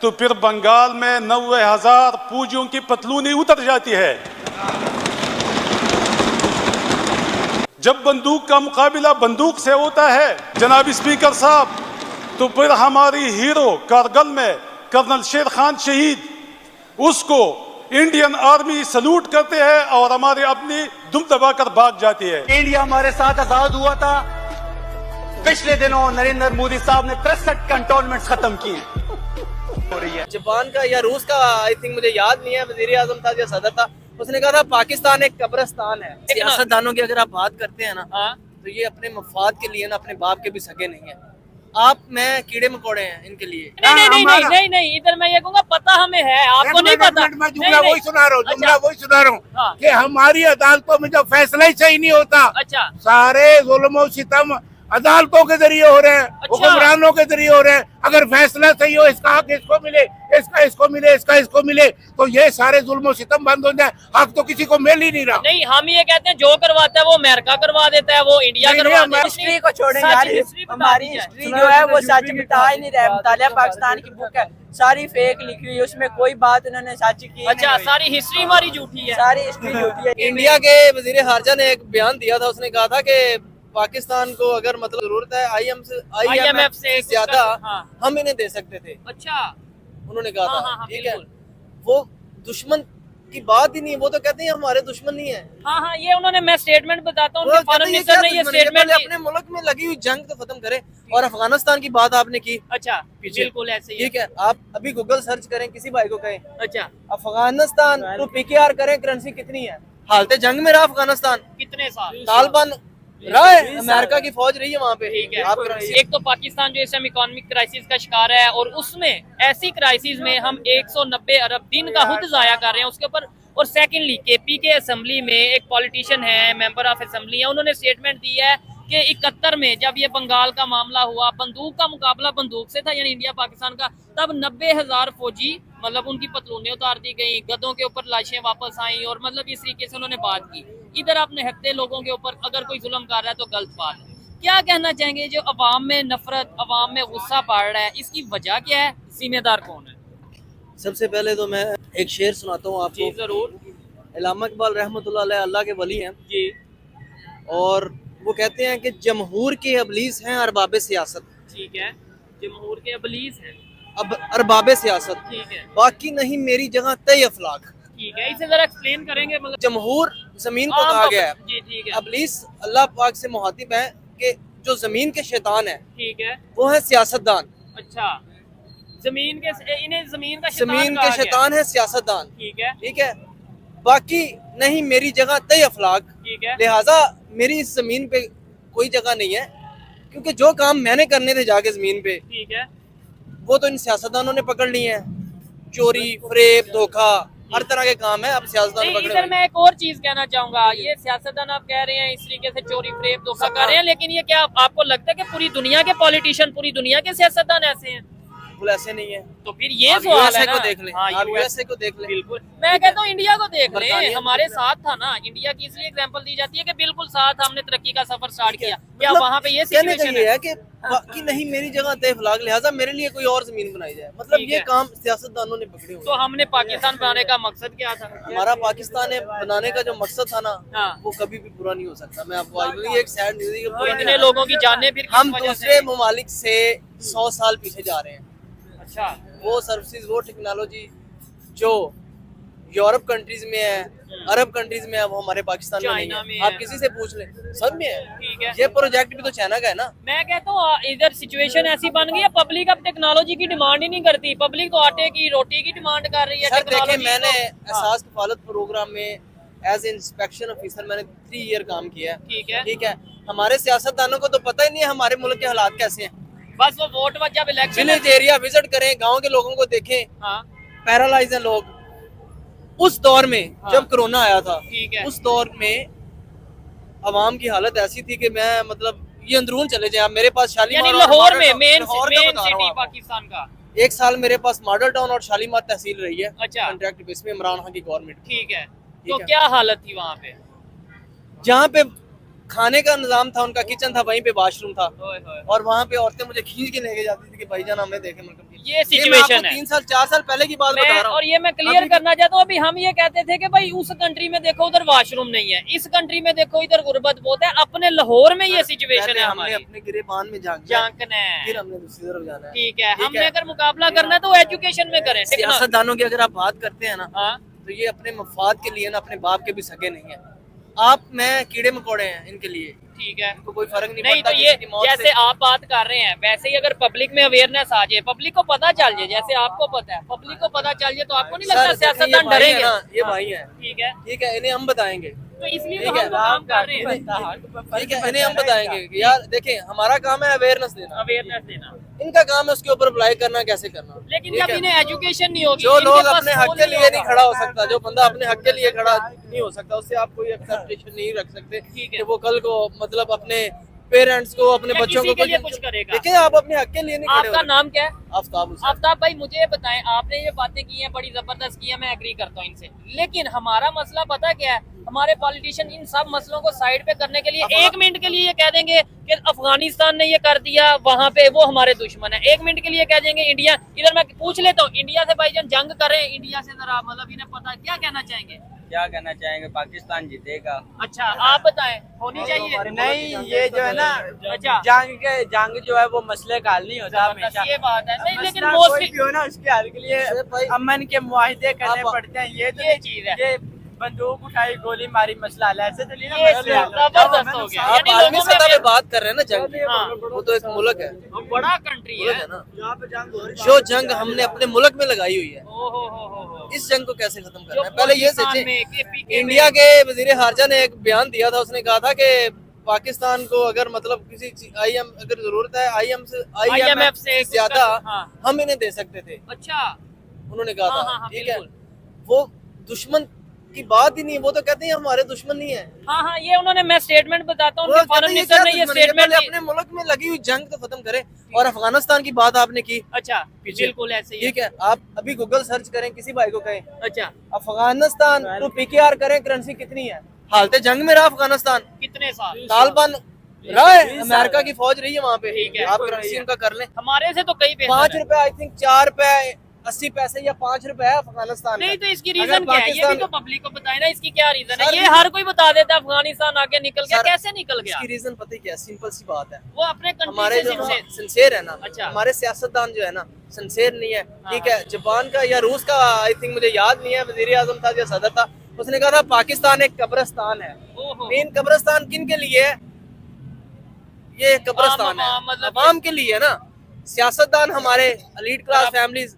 तो फिर बंगाल में 90,000 फौजियों की पतलूनी उतर जाती है। जब बंदूक का मुकाबला बंदूक से होता है जनाब स्पीकर साहब, तो फिर हमारी हीरो कारगिल में कर्नल शेर खान शहीद, उसको इंडियन आर्मी सल्यूट करते हैं और हमारे अपनी दुम दबाकर भाग जाती है। इंडिया हमारे साथ आजाद हुआ था, पिछले दिनों नरेंद्र मोदी साहब ने 63 कंटोनमेंट खत्म किए। हो रही है जापान का या रूस का, आई थिंक मुझे याद नहीं है, वजीर आजम था या सदर था, उसने कहा था पाकिस्तान एक कब्रिस्तान है। सियासतदानों की अगर आप बात करते हैं ना, तो ये अपने मफाद के लिए ना, अपने बाप के भी सगे नहीं है। आप मैं कीड़े मकोड़े हैं इनके लिए। नहीं, इधर मैं ये कहूँगा पता हमें है, आपको नहीं पता। मैं जुमला वही सुना रहा हूँ कि हमारी अदालतों में जब फैसला ही सही नहीं होता, अच्छा, सारे जुल्म सितम अदालतों के जरिए हो रहे हैं, हुक्मरानों के जरिए हो रहे हैं। अगर फैसला सही हो, इसका हक इसको मिले, इसका इसको मिले, इसका इसको मिले, तो ये सारे जुल्म सितम बंद हो जाए। हक तो किसी को मिल ही नहीं रहा। नहीं, हम ये कहते हैं जो करवाता है वो अमेरिका करवा देता है, वो इंडिया करवा देता है। हिस्ट्री को छोड़ें यार, हमारी हिस्ट्री जो है वो सच बिता ही नहीं रहा। मुतालिया पाकिस्तान की बुक है, सारी फेक लिखी हुई है, उसमें कोई बात उन्होंने सच की। अच्छा, सारी हिस्ट्री हमारी झूठी है, सारी हिस्ट्री झूठी है। इंडिया के वजीर खारजा ने एक बयान दिया था, उसने कहा था कि पाकिस्तान को अगर मतलब जरूरत है IMF से ज्यादा हम इन्हें दे सकते थे। अच्छा, उन्होंने कहा था, ठीक है। बिल्कुल। वो दुश्मन की बात ही नहीं, वो तो कहते हैं हमारे दुश्मन नहीं है। हाँ, ये उन्होंने, मैं स्टेटमेंट बताता हूँ, ये स्टेटमेंट अपने मुल्क में लगी हुई जंग तो खत्म करे। और अफगानिस्तान की बात आपने की, अच्छा, बिल्कुल ऐसे ही, ठीक है। आप अभी गूगल सर्च करें, किसी भाई को कहें, अच्छा, अफगानिस्तान तो PKR करें, करेंसी कितनी है, हालत जंग में रहा अफगानिस्तान कितने साल, तालिबान रहा है, अमेरिका की फौज रही है वहाँ पे। ठीक है। एक तो पाकिस्तान जो इस टाइम इकोनॉमिक क्राइसिस का शिकार है, और उसमें ऐसी क्राइसिस में हम 190 अरब दिन का खुद जाया कर रहे हैं उसके ऊपर। और सेकेंडली KP के असेंबली में एक पॉलिटिशियन है, मेंबर ऑफ असेंबली है, उन्होंने स्टेटमेंट दी है कि 71 में जब ये बंगाल का मामला हुआ, बंदूक का मुकाबला बंदूक से था, यानी इंडिया पाकिस्तान का, तब 90,000 फौजी, मतलब उनकी पतलूनें उतार दी गई, गधों के ऊपर लाशें वापस आई, और मतलब इस तरीके से उन्होंने बात की। इधर आप निहत्ते लोगों के ऊपर अगर कोई जुल्म कर रहा है तो गलत बात है। क्या कहना चाहेंगे, जो अवाम में नफरत, अवाम में गुस्सा बढ़ रहा है, इसकी वजह क्या है, जिम्मेदार कौन है? सबसे पहले तो मैं एक शेर सुनाता हूँ आपको। जरूर। इल्लामा इकबाल रहमतुल्लाह अलैह अल्लाह के वली हैं जी, और वो कहते हैं कि जमहूर के अबलीस हैं अरबाब सियासत। ठीक है, जमहूर के अबलीस हैं, अब अरबाब सियासत, ठीक है, बाकी नहीं मेरी जगह तय अफलाक। ठीक है, इसे जरा एक्सप्लेन करेंगे। मतलब जमहूर जमीन को कहा गया है, जी, ठीक है, अबलीस अल्लाह पाक से मुहातिब है कि जो जमीन के शैतान है, ठीक है, वो है सियासतदान। अच्छा, जमीन के, इन्हें जमीन का जमीन के शैतान है सियासतदान, ठीक है, ठीक है। बाकी नहीं मेरी जगह तय अफलाक, ठीक है, लिहाजा मेरी इस जमीन पे कोई जगह नहीं है, क्योंकि जो काम मैंने करने थे जाके जमीन पे, ठीक है, वो तो इन सियासतदानों ने पकड़ लिए हैं। चोरी, फरेब, धोखा, हर तरह के काम है, अब सियासतदान पकड़े। इधर मैं एक और चीज कहना चाहूंगा, ये सियासतदान आप कह रहे हैं इस तरीके से चोरी, फरेब, धोखा कर रहे हैं, लेकिन ये क्या आपको लगता है कि पूरी दुनिया के पॉलिटिशियन, पूरी दुनिया के सियासतदान ऐसे हैं? बिल्कुल ऐसे नहीं है। तो फिर ये सवाल है ना, को देख लें, हाँ, USA को देख लें। बिल्कुल, मैं कहता हूँ इंडिया को देख लें, हमारे साथ था ना। इंडिया की इसलिए एग्जांपल दी जाती है कि बिल्कुल साथ हमने तरक्की का सफर स्टार्ट किया। क्या वहाँ पे ये सिचुएशन है कि बाकी नहीं मेरी जगह तय अफलाक, लिहाजा मेरे लिए कोई और जमीन बनाई जाए, मतलब ये काम सियासतदानों ने पकड़े हुए। तो हमने पाकिस्तान बनाने का मकसद क्या था? हमारा पाकिस्तान बनाने का जो मकसद था ना, वो कभी भी पूरा नहीं हो सकता। मैं आपको आज एक सैड न्यूज़ है, इतने लोगों की जानें फिर हम दूसरे ममालिक से 100 साल पीछे जा रहे हैं। अच्छा, वो सर्विसेज, वो टेक्नोलॉजी जो यूरोप कंट्रीज में है, अरब कंट्रीज में है, वो हमारे पाकिस्तान में नहीं है। आप किसी से पूछ लें, सब में है। ठीक है, ये प्रोजेक्ट भी तो चाइना का है ना। मैं कहता हूँ इधर सिचुएशन ऐसी बन गई है, पब्लिक अब टेक्नोलॉजी की डिमांड ही नहीं करती, पब्लिक तो आटे की, रोटी की डिमांड कर रही है। सर देखिए, मैंने एहसास कफालत प्रोग्राम में एज इंस्पेक्शन ऑफिसर मैंने 3 ईयर काम किया है। ठीक है, ठीक है। हमारे सियासतदानों को तो पता ही नहीं है हमारे मुल्क के हालात कैसे हैं। बस वो वोट जब इलेक्शन, विलेज एरिया विजिट करें, गांव के लोगों को देखें, पैरालाइज हैं लोग। उस दौर में जब कोरोना आया था, उस दौर में अवाम की हालत ऐसी थी कि मैं मतलब ये अंदरून चले जाए, मेरे पास शालीमार, लाहौर में मेन सिटी पाकिस्तान का, 1 साल मेरे पास मॉडल टाउन और शालीमार तहसील रही है। अच्छा, कॉन्ट्रैक्ट बेस में इमरान खान की गवर्नमेंट। ठीक है, तो क्या हालत थी वहाँ पे? जहाँ पे खाने का निजाम था, उनका किचन था, वहीं पे वॉशरूम था, और वहाँ पे औरतें मुझे खींच के लेके जाती थी कि भाईजान हमें देखें। ये मैं सिचुएशन आपको है 3 साल 4 साल पहले की बात बता रहा हूँ। और ये मैं क्लियर करना चाहता हूँ, अभी हम ये कहते थे कि भाई उस कंट्री में देखो उधर वॉशरूम नहीं है, इस कंट्री में देखो इधर गुर्बत बहुत है, अपने लाहौर में ये सिचुएशन पहले है हमने हमारी। अपने गिरेबान में झांकना है, झांकना है, फिर हमने दूसरी तरफ जाना है। ठीक है, हमने अगर मुकाबला करना है तो एजुकेशन में करें। सियासतदानों की अगर आप बात करते हैं ना, हाँ, तो ये अपने मफाद के लिए ना अपने बाप के भी सगे नहीं है। आप मैं कीड़े मकोड़े हैं इनके लिए, ठीक है, इनको कोई फर्क नहीं नहीं पड़ता तो ये किसी की मौत जैसे से। आप बात कर रहे हैं वैसे ही अगर पब्लिक में अवेयरनेस आ जाए, पब्लिक को पता चल जाए, जैसे आपको पता है पब्लिक को पता चल जाए, तो आपको नहीं लगता सर, देखिए, सियासतदान ये भाई डरेंगे? है ना, ये हाँ, भाई है, ठीक है, ठीक है, इन्हें हम बताएंगे, तो इसलिए ठीक तो है, हम काम कर रहे हैं, ठीक है, इन्हें हम बताएंगे कि यार देखिए हमारा काम है अवेयरनेस देना, अवेयरनेस देना, इनका काम है उसके ऊपर अप्लाई करना कैसे करना। लेकिन ठीक जब है? इन्हें एजुकेशन नहीं होगी, जो इनके लोग पास अपने वो हक के लिए नहीं होगा। खड़ा हो सकता, जो बंदा अपने हक के लिए खड़ा नहीं हो सकता, उससे आप कोई एक्सेप्टेशन नहीं रख सकते ठीक है। कि वो कल को मतलब अपने पेरेंट्स को, अपने या बच्चों किसी को के लिए कुछ करेगा। देखिए आप अपने हक के लिए नहीं खड़े आपका हो नाम क्या है? आफ्ताब हुसैन। आफ्ताब भाई, मुझे ये बताएं, आपने ये बातें की हैं बड़ी जबरदस्त की है, मैं एग्री करता हूँ इनसे, लेकिन हमारा मसला पता क्या है, हमारे पॉलिटिशियन इन सब मसलों को साइड पे करने के लिए 1 मिनट के लिए ये कह देंगे कि अफगानिस्तान ने ये कर दिया, वहाँ पे वो हमारे दुश्मन है। 1 मिनट के लिए कह देंगे इंडिया, इधर मैं पूछ लेता हूँ, इंडिया से भाईजान जंग करें, इंडिया से जरा मतलब इन्हें पता है, क्या कहना चाहेंगे? क्या कहना चाहेंगे, पाकिस्तान जीतेगा। अच्छा आप बताएं, होनी चाहिए? नहीं, ये जो है ना, अच्छा, जंग जो है वो मसले का हल नहीं होता हमेशा। ये बात है, नहीं लेकिन मसला मोस्टली कोई भी हो ना, उसके हल के लिए अरे भाई, अमन के मुआहिदे करने आप- पड़ते हैं। ये तो ये चीज है, ये बंदूक उठाई गोली मारी मसला हल है, ऐसे तो नहीं ना ये मसले हल होते हैं। जबरदस्त हो गया, आप यानी आर्मी लोगों सतह पे में बात कर रहे हैं ना जंग की, हाँ। वो तो एक मुल्क है, बड़ा कंट्री मुल्क है। है ना, यहाँ पे जंग हो रही है। जो जंग हमने अपने मुल्क में लगाई हुई है, ओ हो। इस जंग को कैसे खत्म जो करना है? पहले ये पाकिस्तान सोचे। में, KPK में- इंडिया के वजीर खारजा ने एक बयान दिया था, उसने कहा था कि पाकिस्तान को अगर मतलब किसी आईएम अगर जरूरत है IMF से ज्यादा हाँ। हम इन्हें दे सकते थे, अच्छा, उन्होंने कहा हाँ, था, हाँ, ठीक है। बिल्कुल। वो दुश्मन की बात ही नहीं, वो तो कहते हैं हमारे दुश्मन नहीं है। हाँ, ये उन्होंने, मैं स्टेटमेंट बताता हूँ, वो उनके कहते फॉरेन हैं मिनिस्टर ने क्या ये दुश्मनी है? स्टेटमेंट पहले दी। अपने मुल्क में लगी हुई जंग तो खत्म करें। और अफगानिस्तान की बात आपने की, अच्छा, पीछे। बिल्कुल ऐसे ही है। ठीक है, आप अभी गूगल सर्च करें, किसी भाई को कहें अच्छा, अफगानिस्तान तो PKR करें, करेंसी कितनी है, हालत जंग में रहा अफगानिस्तान, कितने साल? तालिबान रहा है, अमेरिका की फौज रही है वहाँ पे, ठीक है। आप करेंसी उनका कर लें। हमारे से तो कई बेहतर 5 है। रुपए, आई थिंक 4 रुपए 80 पैसे या 5 रुपए है अफगानिस्तान नहीं का। तो इसकी अगर रीजन क्या है, ये भी पाकिस्तान- तो पब्लिक को बताए ना, इसकी क्या रीजन है? सर, ये हर कोई बता देता है अफगानिस्तान आगे निकल गया, सर, कैसे निकल गया? इसकी रीजन पता ही क्या है, सिंपल सी बात है, वो अपने हमारे कंट्री जो से सिंसेर है ना, अच्छा। हमारे सियासतदान जो है ना सिंसेर नहीं है, हाँ, ठीक है। जापान का या रूस का, आई थिंक मुझे याद नहीं है, वजीर आजम था या सदर था, उसने कहा था पाकिस्तान एक कब्रिस्तान है। ओहो। मेन कब्रिस्तान किन के लिए है? ये कब्रिस्तान है, मतलब अवाम के लिए है ना। सियासतदान हमारे एलीट क्लास फैमिलीज,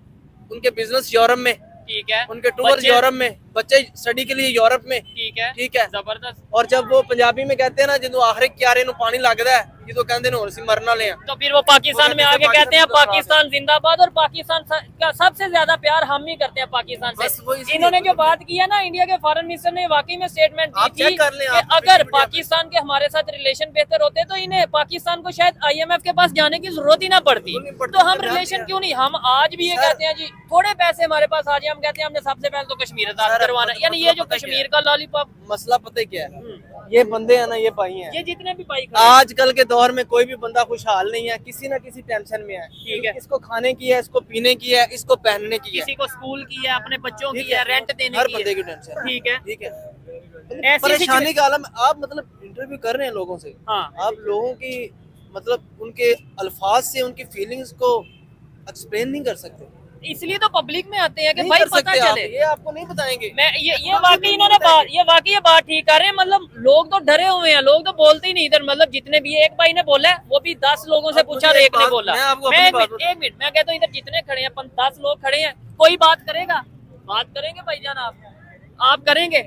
उनके बिजनेस यूरोप में, ठीक है, उनके टूर बच्चे- यूरोप में, बच्चे स्टडी के लिए यूरोप में, ठीक है, ठीक है। जबरदस्त। और जब वो पंजाबी में कहते हैं ना, जो आखिरी क्यारे नु पानी लगता है, ये तो कहते हैं सी मरना ले। तो फिर वो पाकिस्तान में आगे कहते हैं पाकिस्तान जिंदाबाद, और पाकिस्तान का सबसे ज्यादा प्यार हम ही करते हैं पाकिस्तान बस वो से। इसलिए- इन्होंने जो बात की है ना, इंडिया के फॉरेन मिनिस्टर ने वाकई में स्टेटमेंट आप दी थी चेक कर लें, कि आप अगर मीडिया पे। पाकिस्तान के हमारे साथ रिलेशन बेहतर होते तो इन्हें पाकिस्तान को शायद IMF के पास जाने की जरूरत ही ना पड़ती। बिल्कुल नहीं पड़ती, तो हम मैं रिलेशन ध्यान क्यों नहीं, हम आज भी ये सर- कहते हैं जी थोड़े पैसे हमारे पास आ जाए, हम कहते हैं हमने सबसे पहले तो कश्मीर आजाद सर, करवाना, मतलब यानी ये जो पता क्या कश्मीर है? का लॉलीपॉप, मसला पता है क्या है, ये बंदे हैं ना, ये भाई हैं, ये जितने भी भाई खड़े हैं, आजकल के दौर में कोई भी बंदा खुशहाल नहीं है, किसी ना किसी टेंशन में है। ठीक है। इसको खाने की है, इसको पीने की है, इसको पहनने की है, किसी को स्कूल की है, अपने बच्चों की ठीक है, रेंट देने हर की बंदे है। की टेंशन है, ठीक है, ठीक है। ऐसी परेशानी का आलम, आप मतलब इंटरव्यू कर रहे हैं लोगों से, हाँ। आप लोगों की मतलब उनके अल्फाज से उनकी फीलिंग्स को एक्सप्लेन नहीं कर सकते, इसलिए तो पब्लिक में आते हैं कि नहीं भाई कर पता सकते आप, चले। ये आपको नहीं बताएंगे। मैं ये वाकई इन्होंने बात, ये वाकई ये बात ठीक कर रहे हैं, मतलब लोग तो डरे हुए हैं, लोग तो बोलते ही नहीं इधर, मतलब जितने भी, एक भाई ने बोला है, वो भी 10 लोगों से अब पूछा मुझे और एक एक ने बात- बोला। मैं आपको मैं अपनी एक बात मिनट, मैं कहता हूँ इधर जितने खड़े हैं, 10 लोग खड़े हैं, कोई बात करेगा, बात करेंगे भाईजान, आप करेंगे,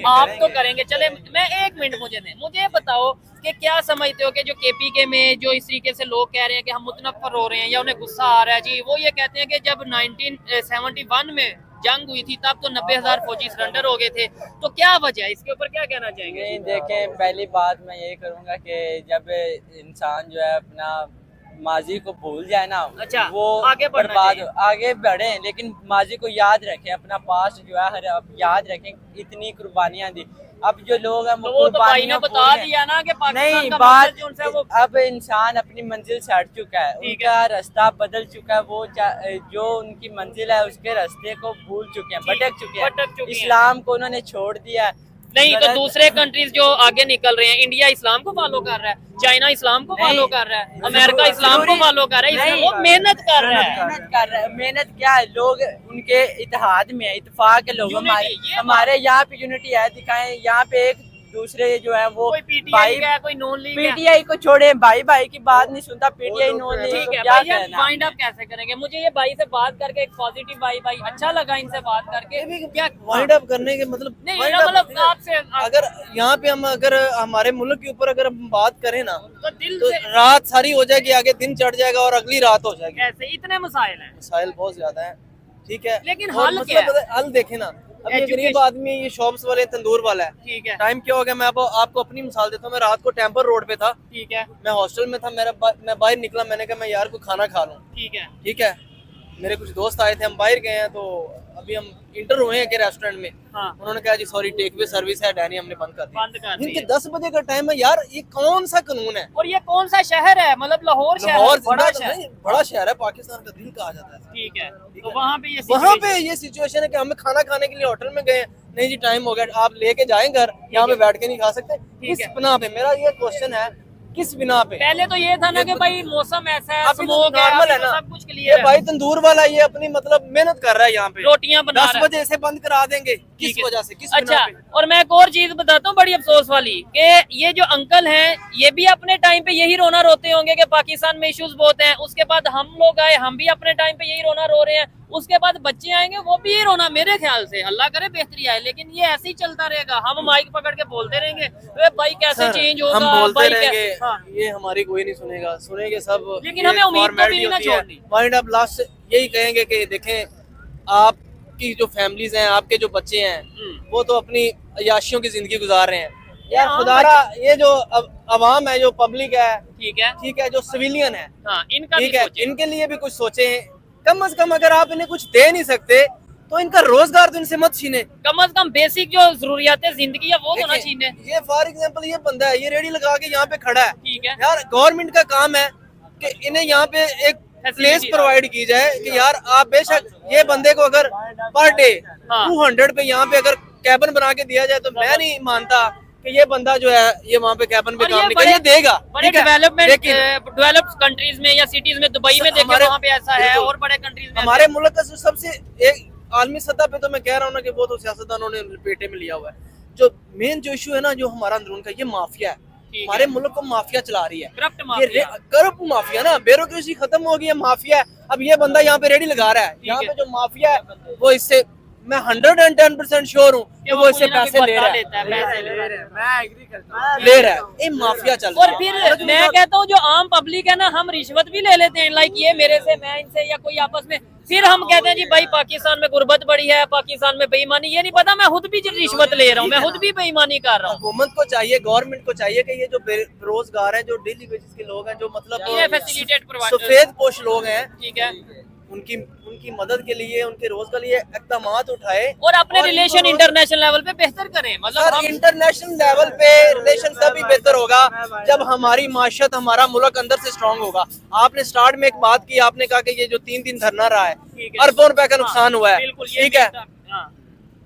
आप तो करेंगे। चले, मैं 1 मिनट मुझे बताओ कि क्या समझते हो कि जो KPK में जो इस तरीके से लोग कह रहे हैं कि हम मुतनफ़र हो रहे हैं या उन्हें गुस्सा आ रहा है जी, वो ये कहते हैं कि जब 1971 में जंग हुई थी तब तो 90,000 फौजी सरेंडर हो गए थे, तो क्या वजह है, इसके ऊपर क्या कहना चाहेंगे? नहीं देखें, पहली बात मैं ये करूँगा कि जब इंसान जो है अपना माजी को भूल जाए ना, अच्छा, वो आगे बढ़ना बर्बाद चाहिए। आगे बढ़े, लेकिन माजी को याद रखें, अपना पास्ट जो है हर अब याद रखें, इतनी कुर्बानियाँ दी। अब जो लोग हैं तो वो तो भाई ने बता दिया ना कि पाकिस्तान नहीं का बात मकसद जो उनसे वो अब इंसान अपनी मंजिल से हट चुका है, ठीक उनका रास्ता बदल चुका है, वो जो उनकी मंजिल है उसके रास्ते को भूल चुके हैं, भटक चुके हैं, इस्लाम को उन्होंने छोड़ दिया है। नहीं तो दूसरे कंट्रीज जो आगे निकल रहे हैं, इंडिया इस्लाम को फॉलो कर रहा है, चाइना इस्लाम को फॉलो कर रहा है, अमेरिका इस्लाम को फॉलो कर रहा है, वो मेहनत कर रहा है। मेहनत क्या है, लोग उनके इत्तेहाद में है, इत्तेफाक है लोग, हमारे यहाँ पे यूनिटी है, दिखाएं यहाँ पे एक दूसरे जो है वो कोई पीटीआई का, कोई नॉन लीग है। पीटीआई को छोड़े, भाई भाई की बात नहीं सुनता, पीटीआई नॉन लीग ठीक है क्या भाई, कहना। फाइंड अप कैसे करेंगे? मुझे ये भाई से बात करके एक पॉजिटिव भाई अच्छा लगा, इनसे बात करके क्या वाइंड अप करने के मतलब नहीं wind up- मतलब आपसे अगर यहाँ पे हम अगर हमारे मुल्क के ऊपर अगर हम बात करें ना तो दिल तो से रात सारी हो जाएगी, आगे दिन चढ़ जाएगा और अगली रात हो जाएगी। कैसे इतने मसाइल हैं, मसाइल बहुत ज्यादा है, ठीक है, लेकिन और हल मतलब क्या है? पता है, हल देखे ना, अब ये Education- गरीब आदमी, ये शॉप्स वाले, तंदूर वाला है, ठीक है टाइम क्या हो गया, मैं आपको अपनी मिसाल देता हूँ। मैं रात को टेम्पर रोड पे था, ठीक है मैं हॉस्टल में था, मैं बाहर निकला, मैंने कहा मैं यार कोई खाना खा लूँ, ठीक है ठीक है, मेरे कुछ दोस्त आए थे, हम बाहर गए हैं, तो अभी हम इंटर हुए हैं कि रेस्टोरेंट में, हाँ उन्होंने कहा जी सॉरी टेक वे सर्विस है डैनी, हमने बंद कर बंद कर दी इनके है। 10 बजे का टाइम है यार, ये कौन सा कानून है? और ये कौन सा शहर है? मतलब लाहौर शहर लाहौर है, बड़ा जिंदा शहर, नहीं, बड़ा शहर है, पाकिस्तान का दिल कहा जाता है। ठीक है तो वहाँ पे ये वहाँ situation- पे ये सिचुएशन है कि हमें खाना खाने के लिए होटल में गए, नहीं जी टाइम हो गया, आप लेके जाएं घर, यहाँ पे बैठ के नहीं खा सकते, किस बिना पे? मेरा ये क्वेश्चन है, किस बिना पे? पहले तो ये था ना कि भाई मौसम ऐसा है, अभी तो स्मोक है, नॉर्मल अभी है तो ना, सब कुछ ये क्लियर है, भाई तंदूर वाला ये अपनी मतलब मेहनत कर रहा है यहाँ पे, रोटियां बना 10 रहा है। बजे से बंद करा देंगे, किस ठीक है। वजह से, किस अच्छा, बिना पे? और मैं एक और चीज बताता हूँ बड़ी अफसोस वाली, कि ये जो अंकल हैं ये भी अपने टाइम पे यही रोना रोते होंगे कि पाकिस्तान में इश्यूज बहुत हैं, उसके बाद हम लोग आए, हम भी अपने टाइम पे यही रोना रो रहे हैं, उसके बाद बच्चे आएंगे वो भी ये रोना, मेरे ख्याल से अल्लाह करे बेहतरी आए, लेकिन ये ऐसे ही चलता रहेगा, हम माइक पकड़ के बोलते रहेंगे भाई कैसे चेंज होगा, हम बोलते भाई रहेंगे, हाँ। ये हमारी कोई नहीं सुनेगा, सुनेंगे सब, लेकिन हमें उम्मीद तो भी नहीं ना छोड़नी। माइंड अप लास्ट यही कहेंगे कि देखें, आपकी जो फैमिलीज हैं, आपके जो बच्चे हैं, वो तो अपनी अयाशियों की जिंदगी गुजार रहे हैं यार, हाँ, खुदारा ये जो अवाम है, जो पब्लिक है, ठीक है जो सिविलियन है, हाँ, इनका भी ठीक है, सोचें। इनके लिए भी कुछ सोचें, कम से कम अगर आप इन्हें कुछ दे नहीं सकते तो इनका रोजगार तो इनसे मत छीने, कम से कम बेसिक जो जरूरियात जिंदगी है वो तो ना छीने। ये फॉर एग्जांपल ये बंदा है, ये रेडी लगा के यहाँ पे खड़ा है, ठीक है यार गवर्नमेंट का काम है कि इन्हें यहाँ पे एक प्लेस प्रोवाइड की जाए कि यार आप बेशक ये बंदे को अगर पर डे हाँ। 200 पे यहाँ पे अगर कैबिन बना के दिया जाए, तो मैं नहीं मानता कि ये बंदा जो है ये वहाँ पे कैबिन पे और काम ये नहीं कर, ये देगा, बड़े ठीक है? डेवलपमेंट लेकिन डेवलप्ड कंट्रीज में या सिटीज में, दुबई में देखिए हमारे- वहाँ पे ऐसा है, बिल्कुल। और बड़े कंट्रीज में हमारे मुल्क का जो सबसे एक आलमी सतह पे तो मैं कह रहा हूँ ना कि वो तो सियासतदानों ने पेटे में लिया हुआ है, जो मेन जो इशू है ना, जो हमारा अंदरून का ये माफिया है, ठीक हमारे है। मुल्क को माफिया चला रही है, करप्ट ये माफिया। करप्ट माफिया ना, ब्यूरोक्रेसी खत्म हो गई है, माफिया है। अब ये बंदा यहाँ पे रेडी लगा रहा है, यहाँ है। पे जो माफिया है वो इससे मैं 110% श्योर हूँ कि वो इससे पैसे ले रहा है, पैसे ले रहा है। ले रहा है, ये माफिया चल रहा और है। फिर मैं कहता हूँ जो आम पब्लिक है ना, हम रिश्वत भी ले लेते हैं, लाइक ये मेरे से, मैं इनसे, या कोई आपस में, फिर हम कहते हैं जी भाई पाकिस्तान में गुर्बत बढ़ी है, पाकिस्तान में बेईमानी, ये नहीं पता मैं खुद भी रिश्वत ले रहा हूँ, मैं खुद भी बेईमानी कर रहा हूँ। हुकूमत को चाहिए, गवर्नमेंट को चाहिए कि ये जो बेरोजगार है, जो डेली बेसिस के लोग हैं, जो इन्हें facilitate मतलब provide- सफेद पोश लोग हैं, ठीक है, उनकी मदद के लिए, उनके रोज के लिए इक़दामात उठाए, और अपने इनको रिलेशन रोज- इंटरनेशनल लेवल पे बेहतर करें, मतलब सर हम इंटरनेशनल लेवल पे रिलेशन तभी बेहतर होगा जब हमारी माशत, हमारा मुल्क अंदर से स्ट्रांग होगा। आपने स्टार्ट में एक बात की, आपने कहा कि ये जो 3 दिन धरना रहा है, ठीक है। अरबों रुपए का नुकसान हुआ है, बिल्कुल, ये ठीक है, हाँ।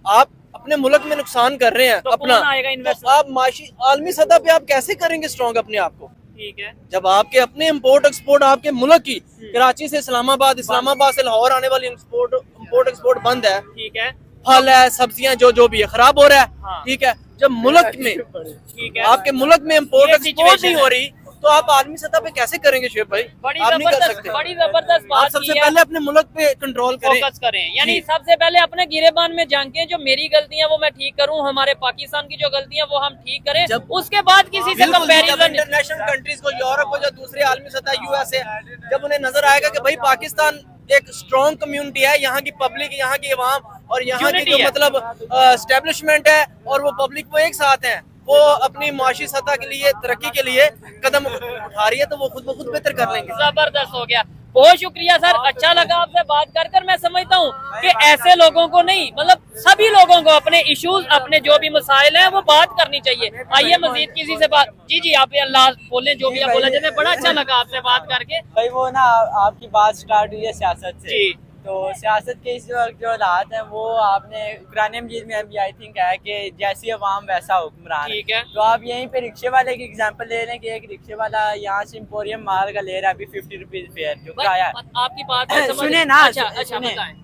आप अपने मुल्क में नुकसान कर रहे हैं तो अपना, कौन आएगा तो इन्वेस्टर? आप माशी आलमी सतह पे आप कैसे करेंगे स्ट्रांग अपने आप को, ठीक है, जब आपके अपने इम्पोर्ट एक्सपोर्ट आपके मुल्क की, कराची से इस्लामाबाद, इस्लामाबाद से लाहौर आने वाली इम्पोर्ट एक्सपोर्ट बंद है, ठीक है, फल है, सब्जियां जो भी है खराब हो रहा है, हाँ। ठीक है, जब मुल्क में ठीक है, आपके मुल्क में इम्पोर्ट ये एक्सपोर्ट situation नहीं है। हो रही, तो आप आलमी सतह पे कैसे करेंगे शेख भाई? बड़ी आप नहीं कर जबरदस्त, सकते। बड़ी जबरदस्त आप बात सबसे की है। पहले अपने मुल्क पे कंट्रोल करें, फोकस करें, यानी जी। सबसे पहले अपने गिरेबान में झांकें, जो मेरी गलतियां वो मैं ठीक करूं, हमारे पाकिस्तान की जो गलतियां वो हम ठीक करें, जब- उसके बाद किसी से कंपैरिजन। इंटरनेशनल कंट्रीज को, यूरोप को, जो दूसरे आलमी सतह यूएसए, जब उन्हें नजर आएगा कि भाई पाकिस्तान एक स्ट्रॉन्ग कम्युनिटी है, यहाँ की पब्लिक, यहाँ की अवाम और यहाँ की Unity जो है। मतलब एस्टेब्लिशमेंट है और वो पब्लिक वो एक साथ हैं, वो अपनी माशी सतह के लिए, तरक्की के लिए कदम उठा रही है, तो वो खुद ब खुद बेहतर कर लेंगे। जबरदस्त हो गया, बहुत शुक्रिया सर, अच्छा लगा आपसे बात कर। मैं समझता हूँ कि ऐसे लोगों को नहीं, मतलब सभी लोगों को अपने इश्यूज, अपने जो भी मसाइल हैं वो बात करनी चाहिए। आइए मजीद किसी से बात, जी आप अल्लाह बोले जो भी आप बोला, जैसे बड़ा अच्छा लगा आपसे बात करके। भाई वो ना आपकी बात स्टार्ट हुई है सियासत से, जी। तो सियासत के इस वक्त जो हालात हैं वो आपने कुरान मजीद में अभी आई थिंक है कि जैसी अवाम वैसा हुक्मरान। ठीक है। तो आप यहीं पे रिक्शे वाले की एग्जांपल ले लें कि एक रिक्शे वाला यहाँ से इंपोरियम माल का ले रहा है अभी 50 रुपीज फेयर जो किराया है। आपकी बात है, समझ- सुने ना, अच्छा अच्छा सुने। बताएं।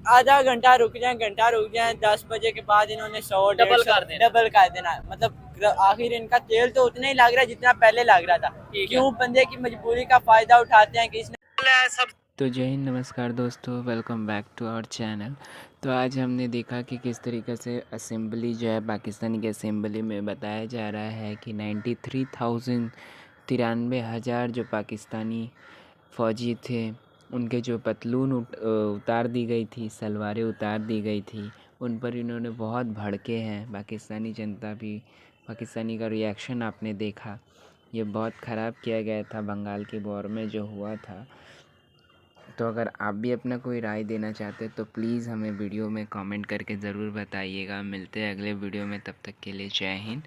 आधा घंटा रुक जाए, घंटा रुक जाए, 10 बजे के बाद इन्होंने 100 डबल 150 कर देना। डबल कर देना। मतलब आखिर इनका तेल तो उतना ही लग रहा है जितना पहले लग रहा था। ठीक है। क्यों बंदे की मजबूरी का फायदा उठाते हैं कि इसने सब। तो जय हिंद, नमस्कार दोस्तों, welcome back to our channel. तो आज हमने देखा कि किस तरीके से असेंबली जो है पाकिस्तान की असेंबली में बताया जा रहा है कि 93,000 जो पाकिस्तानी फ़ौजी थे उनके जो पतलून उतार दी गई थी, सलवारें उतार दी गई थी, उन पर इन्होंने बहुत भड़के हैं। पाकिस्तानी जनता भी, पाकिस्तानी का रिएक्शन आपने देखा, ये बहुत ख़राब किया गया था बंगाल की वॉर में जो हुआ था। तो अगर आप भी अपना कोई राय देना चाहते तो प्लीज़ हमें वीडियो में कमेंट करके ज़रूर बताइएगा। मिलते हैं अगले वीडियो में, तब तक के लिए जय हिंद।